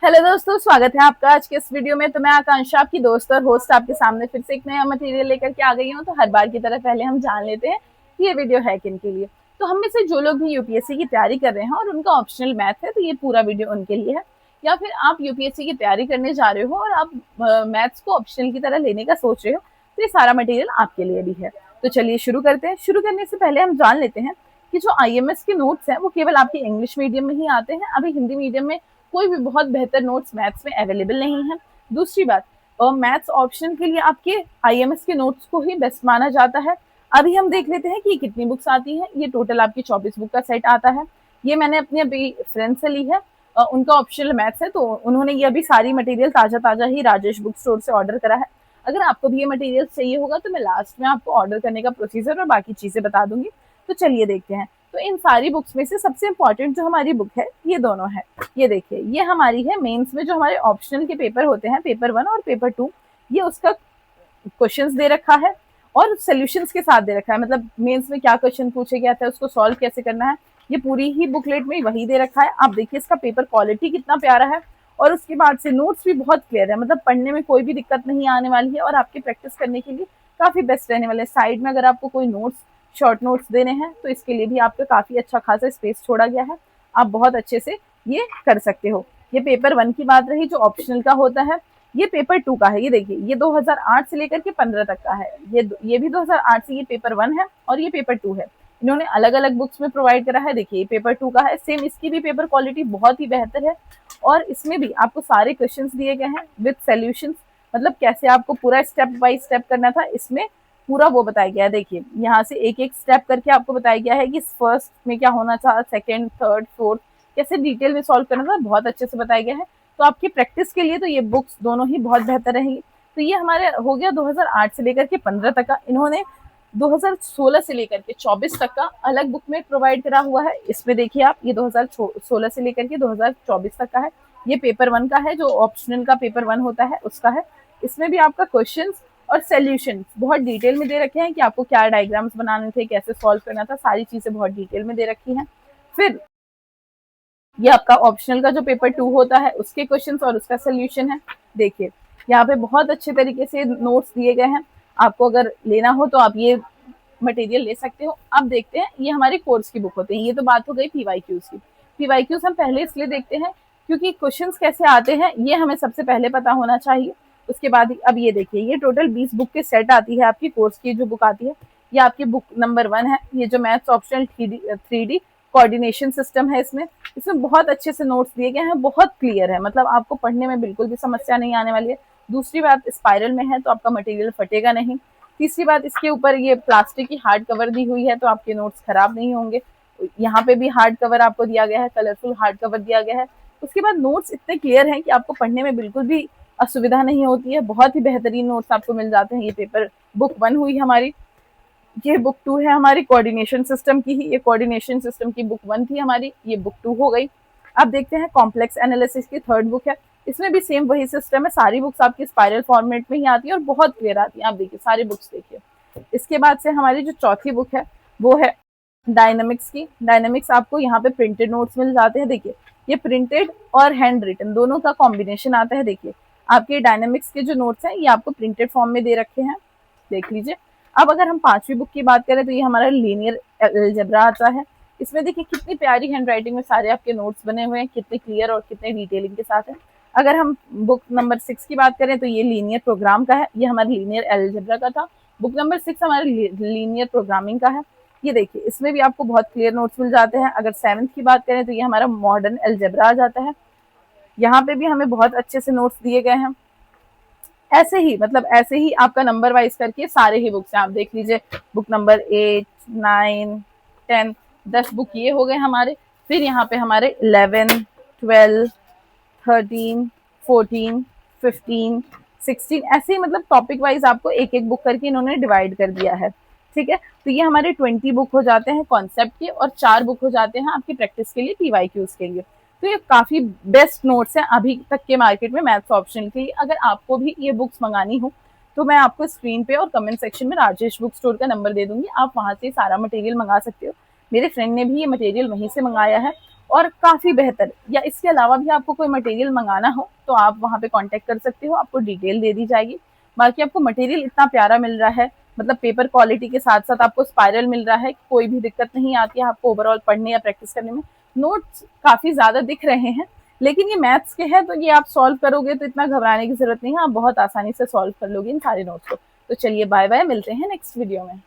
Hello दोस्तों, स्वागत है आपका आज के इस वीडियो में। तो मैं आकांक्षा, आपकी दोस्त और होस्ट, आपके सामने फिर से एक नया मटेरियल लेकर के आ गई हूँ। तो हर बार की तरह पहले हम जान लेते हैं कि ये वीडियो है किन के लिए। तो हम में से जो लोग भी यूपीएससी की तैयारी कर रहे हैं और उनका ऑप्शनल मैथ है, तो ये पूरा वीडियो उनके लिए है। या फिर आप यूपीएससी की तैयारी करने जा रहे हो और आप मैथ्स को ऑप्शनल की तरह लेने का सोच रहे हो, तो ये सारा मटेरियल आपके लिए भी है। तो चलिए शुरू करते हैं। शुरू करने से पहले हम जान लेते हैं कि जो आईएमएस के नोट्स हैं वो केवल आपके इंग्लिश मीडियम में ही आते हैं। अभी हिंदी मीडियम में कोई भी बहुत बेहतर नोट्स मैथ्स में अवेलेबल नहीं है। दूसरी बात, मैथ्स ऑप्शन के लिए आपके आईएमएस के नोट्स को ही बेस्ट माना जाता है। अभी हम देख लेते हैं कि ये कितनी बुक्स आती हैं। ये टोटल आपकी 24 बुक का सेट आता है। ये मैंने अपने अभी फ्रेंड से ली है, उनका ऑप्शनल मैथ्स है, तो उन्होंने ये अभी सारी मटेरियल ताजा ताजा ही राजेश बुक स्टोर से ऑर्डर करा है। अगर आपको भी ये मटेरियल चाहिए होगा तो मैं लास्ट में आपको ऑर्डर करने का प्रोसीजर और बाकी चीजें बता दूंगी। तो चलिए देखते हैं। तो इन सारी बुक्स में से सबसे इम्पोर्टेंट जो हमारी बुक है ये दोनों है। ये देखिए, ये हमारी है मेंस में जो हमारे ऑप्शनल के पेपर होते हैं, पेपर 1 और पेपर 2। ये उसका क्वेश्चंस दे रखा है और सॉल्यूशंस के साथ दे रखा है। मतलब मेंस में क्या क्वेश्चन पूछे गया था, उसको सॉल्व कैसे करना है, ये पूरी ही बुकलेट में वही दे रखा है। आप देखिए इसका पेपर क्वालिटी कितना प्यारा है। और उसके बाद से नोट्स भी बहुत क्लियर है, मतलब पढ़ने में कोई भी दिक्कत नहीं आने वाली है और आपके प्रैक्टिस करने के लिए काफी बेस्ट रहने वाले। साइड में अगर आपको कोई नोट्स, शॉर्ट नोट्स देने हैं तो इसके लिए भी आपका काफी अच्छा खासा स्पेस छोड़ा गया है। आप बहुत अच्छे से ये कर सकते हो। ये पेपर 1 की बात रही जो ऑप्शनल का होता है। ये पेपर 2 का है। ये देखिए, ये 2008 से लेकर के 15 तक का है। ये भी 2008 से, ये पेपर 1 है और ये पेपर 2 है। इन्होंने अलग अलग बुक्स में प्रोवाइड करा है। देखिए, ये पेपर 2 का है। सेम इसकी भी पेपर क्वालिटी बहुत ही बेहतर है और इसमें भी आपको सारे क्वेश्चंस दिए गए हैं विद सॉल्यूशंस। मतलब कैसे आपको पूरा स्टेप बाय स्टेप करना था, इसमें पूरा वो बताया गया है। देखिए, यहाँ से एक एक स्टेप करके आपको बताया गया है कि फर्स्ट में क्या होना था, सेकंड, थर्ड, फोर्थ, कैसे डिटेल में सॉल्व करना था, बहुत अच्छे से बताया गया है। तो आपकी प्रैक्टिस के लिए तो ये बुक्स दोनों ही बहुत बेहतर रहेंगी। तो ये हमारे हो गया 2008 से लेकर के 15 तक का। इन्होंने 2016 से लेकर के 24 तक का अलग बुक में प्रोवाइड करा हुआ है। इसमें देखिए आप, ये 2016 से लेकर के 2024 तक का है। ये पेपर 1 का है, जो ऑप्शनल का पेपर 1 होता है उसका है। इसमें भी आपका क्वेश्चंस और सॉल्यूशन बहुत डिटेल में दे रखे हैं कि आपको क्या डायग्राम्स बनाने थे, कैसे सॉल्व करना था, सारी चीजें बहुत डिटेल में दे रखी हैं। फिर ये आपका ऑप्शनल का जो पेपर 2 होता है उसके क्वेश्चंस और उसका सोल्यूशन है। देखिए, यहाँ पे बहुत अच्छे तरीके से नोट्स दिए गए हैं। आपको अगर लेना हो तो आप ये मटेरियल ले सकते हो। अब देखते हैं, ये हमारी कोर्स की बुक होती है। ये तो बात हो गई पीवाईक्यूज की। पीवाईक्यूज हम पहले इसलिए देखते हैं क्योंकि क्वेश्चंस कैसे आते हैं ये हमें सबसे पहले पता होना चाहिए। उसके बाद अब ये देखिए, ये टोटल 20 बुक के सेट आती है। आपकी कोर्स की जो बुक आती है ये आपकी बुक नंबर 1 है। ये जो maths optional 3D coordination system है, इसमें बहुत अच्छे से नोट्स दिए गए हैं, बहुत क्लियर है। मतलब आपको पढ़ने में बिल्कुल भी समस्या नहीं आने वाली है। दूसरी बात, स्पाइरल में है तो आपका मटेरियल फटेगा नहीं। तीसरी बात, इसके ऊपर ये प्लास्टिक की हार्ड कवर दी हुई है तो आपके नोट्स खराब नहीं होंगे। यहाँ पे भी हार्ड कवर आपको दिया गया है, कलरफुल हार्ड कवर दिया गया है। उसके बाद नोट्स इतने क्लियर हैं कि आपको पढ़ने में बिल्कुल भी असुविधा नहीं होती है। बहुत ही बेहतरीन नोट्स आपको मिल जाते हैं। ये पेपर बुक 1 हुई हमारी। ये बुक 2 है हमारी कोऑर्डिनेशन सिस्टम की ही। ये कोऑर्डिनेशन सिस्टम की बुक 1 थी हमारी, ये बुक 2 हो गई। अब देखते हैं कॉम्प्लेक्स एनालिसिस की 3rd बुक है। इसमें भी सेम वही सिस्टम है। सारी बुक्स आपकी स्पाइरल फॉर्मेट में ही आती है और बहुत क्लियर आती है। आप देखिए, सारी बुक्स देखिए। इसके बाद से हमारी जो चौथी बुक है वो है डायनामिक्स की। डायनामिक्स आपको यहाँ पे प्रिंटेड नोट्स मिल जाते हैं। देखिए, ये प्रिंटेड और हैंड रिटन दोनों का कॉम्बिनेशन आता है। देखिए, आपके डायनामिक्स के जो नोट्स हैं ये आपको प्रिंटेड फॉर्म में दे रखे हैं, देख लीजिए। अब अगर हम 5वीं बुक की बात करें तो ये हमारा लीनियर अलजेब्रा आता है। इसमें देखिए कितनी प्यारी हैंड राइटिंग में सारे आपके नोट्स बने हुए हैं, कितने क्लियर और कितने डिटेलिंग के साथ है। अगर हम बुक नंबर 6 की बात करें तो ये लीनियर प्रोग्राम का है। ये हमारे लीनियर अलजेब्रा का था। बुक नंबर 6 हमारे लीनियर प्रोग्रामिंग का है। ये देखिए, इसमें भी आपको बहुत क्लियर नोट्स मिल जाते हैं। अगर 7th की बात करें तो ये हमारा मॉडर्न अलजेब्रा आ जाता है। यहाँ पे भी हमें बहुत अच्छे से नोट्स दिए गए हैं। ऐसे ही, मतलब ऐसे ही आपका नंबर वाइज करके सारे ही बुक्स हैं। आप देख लीजिए, बुक नंबर 8, 9, 10, 10 बुक ये हो गए हमारे। फिर यहाँ पे हमारे 11, 12, 13, 14, 15, 16 ऐसे ही, मतलब टॉपिक वाइज आपको एक एक बुक करके इन्होंने डिवाइड कर दिया है। ठीक है, तो ये हमारे 20 बुक हो जाते हैं कॉन्सेप्ट के और 4 बुक हो जाते हैं आपकी प्रैक्टिस के लिए, पीवाईक्यूज के लिए। तो ये काफी बेस्ट नोट्स हैं अभी तक के मार्केट में मैथ्स ऑप्शनल के लिए। अगर आपको भी ये बुक्स मंगानी हो तो मैं आपको स्क्रीन पे और कमेंट सेक्शन में राजेश बुक स्टोर का नंबर दे दूंगी। आप वहां से सारा मटेरियल मंगा सकते हो। मेरे फ्रेंड ने भी ये मटेरियल वहीं से मंगाया है और काफ़ी बेहतर। या इसके अलावा भी आपको कोई मटेरियल मंगाना हो तो आप वहाँ पे कांटेक्ट कर सकते हो, आपको डिटेल दे दी जाएगी। बाकी आपको मटेरियल इतना प्यारा मिल रहा है, मतलब पेपर क्वालिटी के साथ साथ आपको स्पाइरल मिल रहा है, कोई भी दिक्कत नहीं आती है आपको ओवरऑल पढ़ने या प्रैक्टिस करने में। नोट्स काफ़ी ज़्यादा दिख रहे हैं, लेकिन ये मैथ्स के हैं तो ये आप सॉल्व करोगे तो इतना घबराने की ज़रूरत नहीं है, आप बहुत आसानी से सॉल्व कर लोगे इन सारे नोट्स को। तो चलिए बाय बाय, मिलते हैं नेक्स्ट वीडियो में।